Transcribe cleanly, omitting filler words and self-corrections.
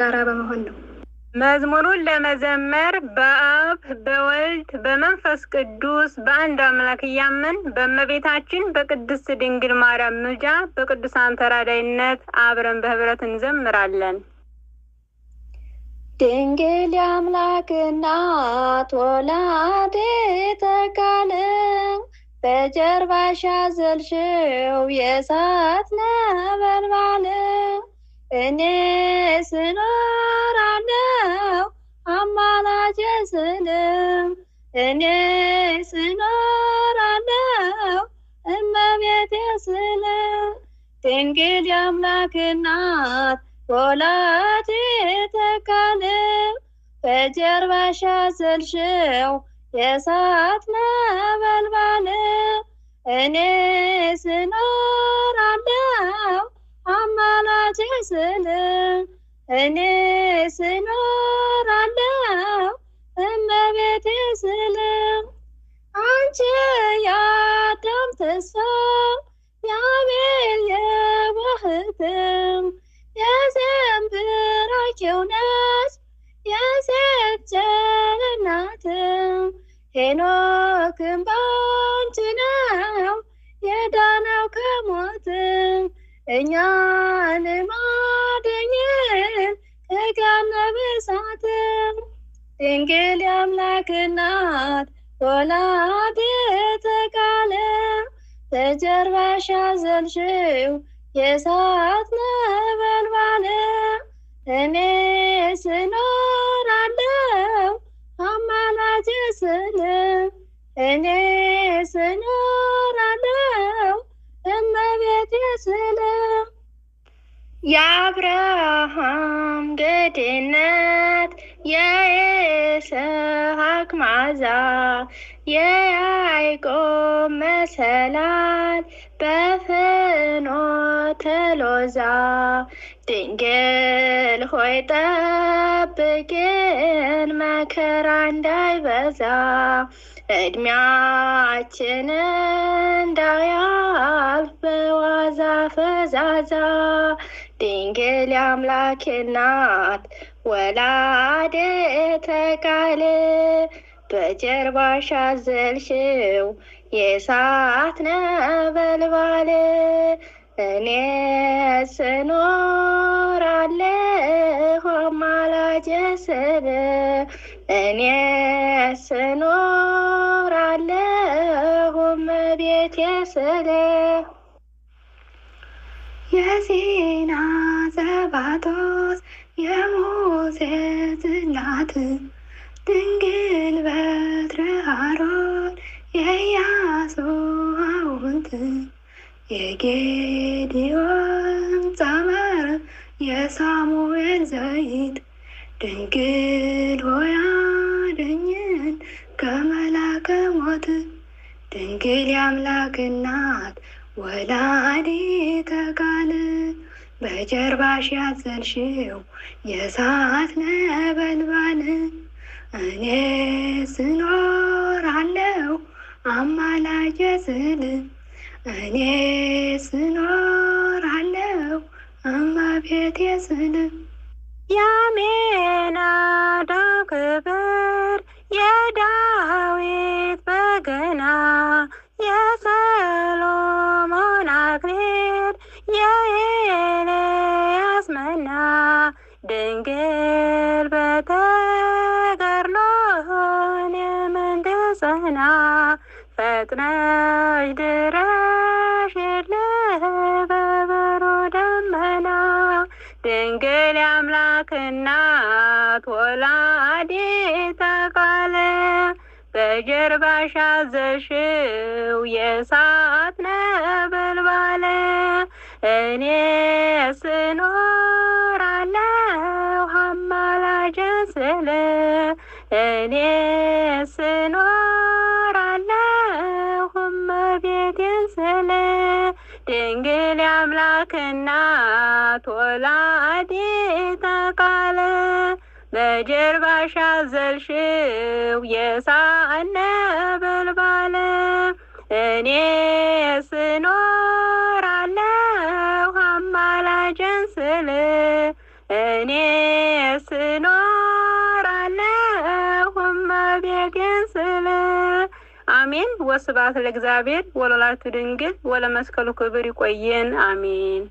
ጋራ በመሆን ነው። መዝሙሩን ለመዘመር በአብ በወልድ በመንፈስ ቅዱስ በአንድ አምላክ እያመን በእመቤታችን በቅድስት ድንግል ማርያም ምልጃ በቅዱሳን ተራዳይነት አብረን በህብረት እንዘምራለን። ድንግል የአምላክ እናት ወላዲተ ቃል በጀርባሽ ያዘልሽው የእሳት ነበልባል እኔስ እኖራለሁ አማላጄ ስልም እኔስ እኖራለሁ እመቤቴ ስልም ድንግል የአምላክ እናት ወላዲተ ቃል በጀርባሽ ያዘልሽው የእሳት ነበልባል እኔስ እኖራለሁ አማላጄ ስልም እኔስ እኖራለሁ እመቤቴ ስልም አንቺ የአዳም ተስፋ የአቤል የዋህትም የሴም ብራኪው ነሽ የሴት ጀል እናትም ሄኖክም ባንቺ ነው የዳነው ከሞትም እኛንም አድኝን ከገሃነመ እሳትም ድንግል የአምላክ እናት ወላዲተ ቃል በጀርባሽ ያዘልሽው የእሳት ነበልባል እኔስ እኖራለሁ አማላጄ ስልም እኔስ እኖራለሁ እመቤቴ ስልም የአብርሃም ገድነት የይስሐቅ መዓዛ የያዕቆብ መሰላል በፍኖተ ሎዛ ድንግል ሆይ ጠብቂን መከራ እንዳይበዛ እድሜያችን እንዳያልፍ በዋዛ ፈዛዛ ድንግል የአምላክ እናት ወላዲተ ቃል በጀርባሽ ያዘልሽው የእሳት ነበልባል እኔስ እኖራለሁ አማላጄ ስልም እኔስ እኖራለሁ እመቤቴ ስልም የሲና ዘባጦስ የሙሴ ጽላት ድንግል በትረ አሮን የኢያሱ ሐውልት የጌዴዎን ጸመር የሳሙኤል ዘይት ድንግል ሆይ አድኝን ከመላከ ሞት ድንግል የአምላክ እናት ወላዲተ ቃል በጀርባሽ ያዘልሽው የእሳት ነበልባል እኔስ እኖራለሁ አማላጄ ስልም እኔስ እኖራለሁ እመቤቴ ስልም የአሜናዳብ ክብር የዳዊት በገና የሰሎሞን አክሊል የኤልያስ መና ድንግል በተጋድሎን የምንትጸና ፈጥነሽ ድረሽልን በበሮ ደመና ድንግል የአምላክ እናት ወላዲተ ቃል በጀርባሽ ያዘልሽው የእሳት ነበልባል እኔስ እኖራለሁ አማላጄ ስልም እኔስ እኖራለሁ እመቤቴ ስልም ድንግል የአምላክ እናት ወላዲተ ቃል በጀርባሽ ያዘልሽው የእሳት ነበልባል እኔስ እኖራለሁ አማላጄ ስልም እኔ እኖራለሁ እመቤቴን ስል። አሜን። ወስብሐት ለእግዚአብሔር ወለወላዲቱ ድንግል ወለመስቀሉ ክቡር። ይቆየን። አሜን።